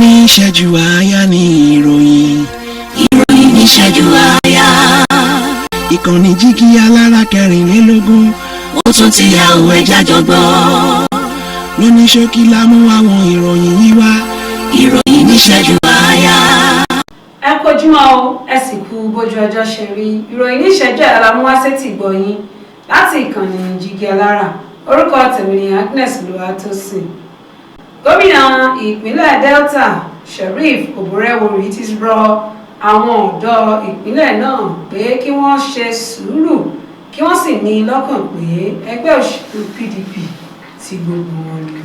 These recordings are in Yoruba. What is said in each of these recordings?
Ìṣẹ́jú àáyá ni ìròyìn. Ìròyìn ní ìṣẹ́jú àáyá. Ìkànnì jígí alára 24. Ó tún ti yà òwe jájọgbọ́. Lóní ṣókí la mú àwọn ìròyìn yìí wá. Ìròyìn ní ìṣẹ́jú àáyá. Ẹ kojúmọ́ o, ẹ sì kú bójú ọjọ́ ṣe rí. Ìròyìn ní ìṣẹ́jú àáyá la mú wá sétí ìgbọ̀yìn láti ìkànnì jígí alára. Orúkọ tèmi ni Agnes Olúwatósìn. Gómìnà ìpínlẹ̀ Delta Sheriff Oborevwori ti rọ àwọn ọ̀dọ́ ìpínlẹ̀ náà pé kí wọ́n ṣe sùúrù kí wọ́n sì ní lọ́kàn pé ẹgbẹ́ òṣèlú PDP ti gbogbo wọn ni.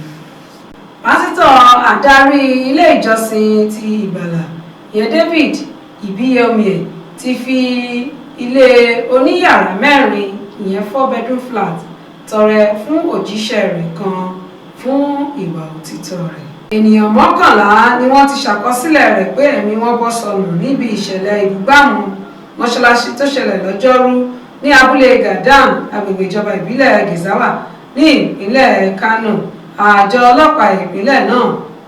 Pásítọ̀ adarí ilé ìjọsìn ti Ìgbàlà ìyẹn David Ibiyomie ti fi ilé oníyàrá 4 ìyẹn 4-bedroom flat tọrẹ fún òjíṣẹ́ rẹ̀ kan fún ìwà òtítọ́ rẹ̀. Ènìyàn 11 ni wọ́n ti ṣàkọsílẹ̀ rẹ̀ pé ẹ̀mí wọn bọ́ sọnù níbi ìṣẹ̀lẹ̀ ìbúgbàmù mọ́ṣáláṣí tó ṣẹlẹ̀ lọ́jọ́rú ní abúlé Gadam agbègbè ìjọba ìbílẹ̀ Gezawa ní ìpínlẹ̀ Kano. Àjọ ọlọ́pàá ìpínlẹ̀ náà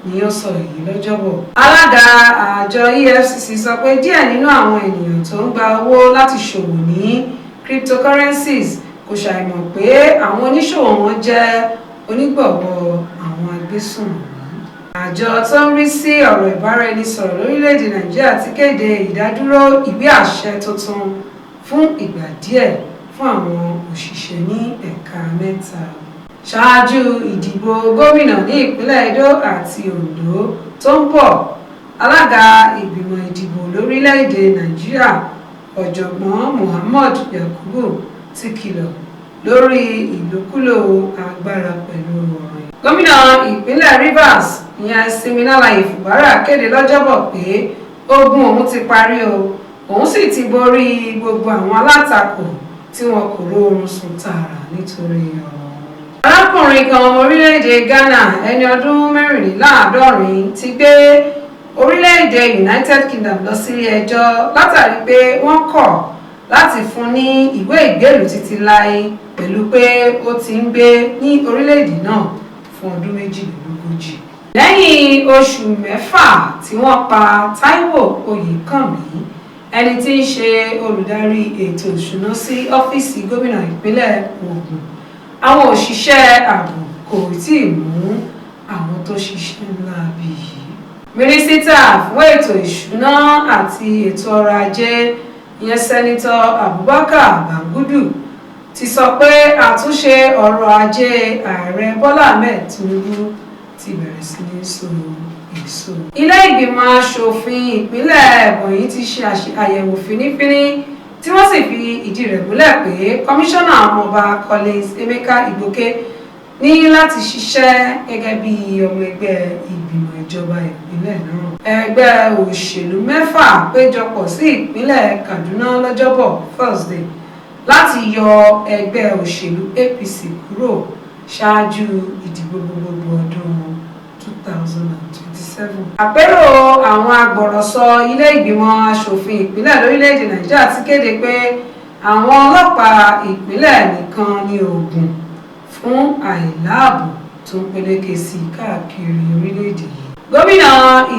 ni ó sọ èyí lọ́jọ́bọ̀. Alága àjọ EFCC sọ pé díẹ̀ nínú àwọn ènìyàn tó ń gba owó láti ṣòwò ní cryptocurrencies kò ṣàìmọ̀ pé àwọn oníṣòwò wọn jẹ́ onígbọ̀wọ́ àwọn agbésùnmọ̀mí. Àjọ tó ń rí sí ọ̀rọ̀ ìbáraẹnisọ̀rọ̀ lórílẹ̀‐èdè Nàìjíríà ti kéde ìdádúró ìwé àṣẹ tuntun fún ìgbà díẹ̀ fún àwọn òṣìṣẹ́ ní ẹ̀ka 3. Ṣáájú ìdìbò gómìnà ní ìpínlẹ̀ Edo àti Ondo tó ń bọ̀, alága ìgbìmọ̀ ìdìbò lórílẹ̀‐èdè Nàìjíríà ọ̀jọ̀gbọ́n Muhammad Yakubu ti kìlọ̀ lórí ìlòkulò agbára pẹ̀lú ọ̀rọ̀ yìí. Gómìnà ìpínlẹ̀ Rivers ìyẹn Siminalayi Fubara kéde lọ́jọ́bọ̀ pé ogun òun ti parí o, òun sì ti borí gbogbo àwọn alátakò tí wọn kò róorun sùn tààrà nítorí ọ̀rọ̀. Arákùnrin kan ọmọ orílẹ̀-èdè Ghana ẹni ọdún 74 ti gbé orílẹ̀-èdè United Kingdom lọ sí ẹjọ́ látàrí pé wọ́n kọ̀ láti fún ní ìwé ìgbélùú títí láé pẹ̀lú pé ó ti ń gbé ní orílẹ̀-èdè náà fún ọdún 42. Lẹ́yìn oṣù 6 tí wọ́n pa Táíwò Oyèkánmi ẹni tí ń ṣe olùdarí ètò ìṣúná sí ọ́fíìsì gómìnà ìpínlẹ̀ Ògùn, àwọn òṣìṣẹ́ ààbò kò tíì mú àwọn tó ṣiṣẹ́ ńlá bí yìí. Mínísítà fún ètò ìṣúná àti ètò ọrọ̀ ajé ìyẹn Sẹ́nitọ̀ Abubakar Bagudu ti sọ pé àtúnṣe ọrọ̀ ajé ààrẹ Bọ́lá Ahmed Tinubu ti bẹ̀rẹ̀ sí ní so èso. Ilé ìgbìmọ̀ aṣòfin ìpínlẹ̀ Ebonyi ti ṣe àyẹ̀wò fínífíní tí wọ́n sì fi ìdí rẹ̀ múlẹ̀ pé kọmíṣánná ọmọọba Collins Emeka Igboke ní láti ṣiṣẹ́ gẹ́gẹ́ bí ọmọ ẹgbẹ́ ìgbìmọ̀ ìjọba ìpínlẹ̀ náà. Ẹgbẹ́ òṣèlú 6 péjọpọ̀ sí ìpínlẹ̀ Kaduna lọ́jọ́bọ̀ Thursday láti yọ ẹgbẹ́ òṣèlú APC kúrò ṣáájú ìdìbò gbogbogbò ọdún 2027. Àpérò àwọn agbọ̀rọ̀sọ ilé ìgbìmọ̀ aṣòfin ìpínlẹ̀ lórílẹ̀‐èdè Nàìjíríà ti kéde pé àwọn ọlọ́pàá ìpínlẹ̀ nìkan ní oògùn fún àìláàbò tó ń peléke sí káàkiri orílẹ̀‐èdè yìí. Gómìnà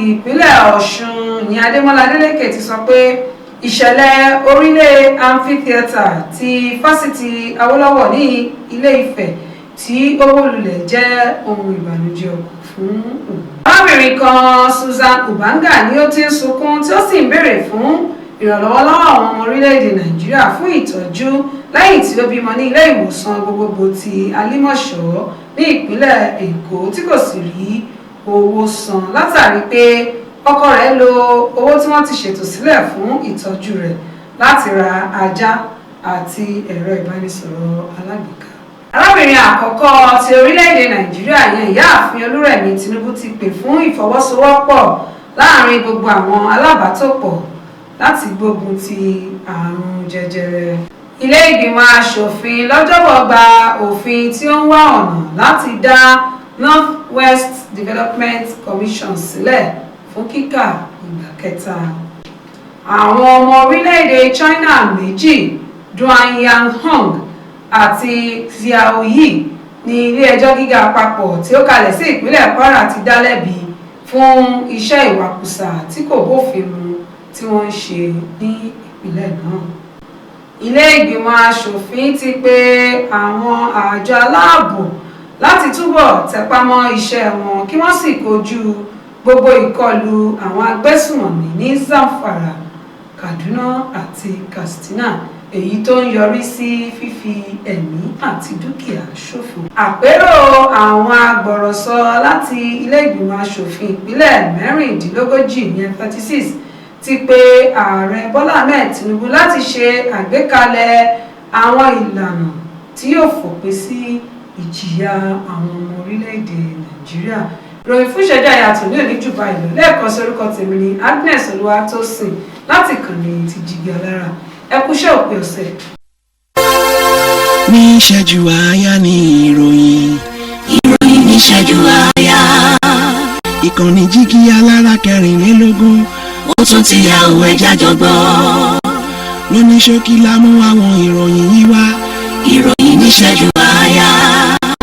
ìpínlẹ̀ Ọ̀ṣun ní Adémọ́lá Adélékè ti sọ pé ìṣẹ̀lẹ̀ orílẹ̀ amphitheatre ti fásitì Awólọ́wọ̀ ní Ilé Ifẹ̀ tí ó wó lulẹ̀ jẹ́ ohun ìbànújẹ́ ọkàn fún òun. Arábìnrin kan Susan Ubanga ni ó ti ń sunkún tí ó sì ń béèrè fún ìrànlọ́wọ́ lọ́wọ́ àwọn ọmọ orílẹ̀-èdè Nàìjíríà fún ìtọ́jú lẹ́yìn tí ó bímọ ní ilé ìwòsàn gbogbogbò ti Alimọ̀ṣọ́ ní ìpínlẹ̀ Èkó tí kò sì rí owó san látàrí pé ọkọ rẹ̀ lo owó tí wọ́n ti ṣètò sílẹ̀ fún ìtọ́jú rẹ̀ láti ra ajá àti ẹ̀rọ ìbánisọ̀rọ̀ alágbèéká. Arábìnrin àkọ́kọ́ ti orílẹ̀-èdè Nàìjíríà yẹn Ìyáàfin Olúrẹ̀mí Tinubu ti pè fún ìfọwọ́sowọ́pọ̀ láàrin gbogbo àwọn alábàátòpọ̀ láti gbógun ti àrùn jẹjẹrẹ. Ilé ìgbìmọ̀ aṣòfin lọ́jọ́bọ̀ gba òfin tí ó ń wá ọ̀nà láti dá North West Development Commission sílẹ̀ fún kíkà ìgbà 3. Àwọn ọmọ orílẹ̀-èdè China méjì Duan Yanhong àti Xiaoyi ní ilé ẹjọ́ gíga àpapọ̀ tí ó kalẹ̀ sí ìpínlẹ̀ Kwara ti dá lẹ́bi fún iṣẹ́ ìwakùsà tí kò bófin mu tí wọ́n ń ṣe ní ìpínlẹ̀ náà. Ilé ìgbìmọ̀ aṣòfin ti pe àwọn àjọ aláàbò láti túbọ̀ tẹpámọ́ iṣẹ́ wọn kí wọ́n sì kojú gbogbo ìkọlù àwọn agbésùnmọ̀mí ní Zamfara, Kaduna àti Katsina, èyí tó ń yọrí sí fífi ẹ̀mí àti dúkìá ṣòfò. Àpérò àwọn agbọ̀rọ̀sọ láti ilé ìgbìmọ̀ aṣòfin ìpínlẹ̀ 36 ti pe ààrẹ Bọ́lá Ahmed Tinubu láti ṣe àgbékalẹ̀ àwọn ìlànà tí yóò fòpin sí ìjìyà àwọn ọmọ orílẹ̀-èdè Nàìjíríà. Ìròyìn fún ìṣẹ́jú àyàtọ̀ ní òní jù báyìí lọ. Lẹ́ẹ̀kan sí orúkọ tèmi ní Agnes Olúwatósìn láti ìkànnì ti Jígí Alára. Ẹ kúṣẹ́ òpin ọ̀sẹ̀. Ní ìṣẹ́jú àáyá ní ìròyìn. Ìròyìn ní ìṣẹ́jú àáyá. Ìkànnì Jígí Alára 24. Ó tún ti yá òun ẹja jọgbọ́. Lóní ṣókí la mú àwọn ìròyìn yìí wá. Ìròyìn ní ìṣẹ́jú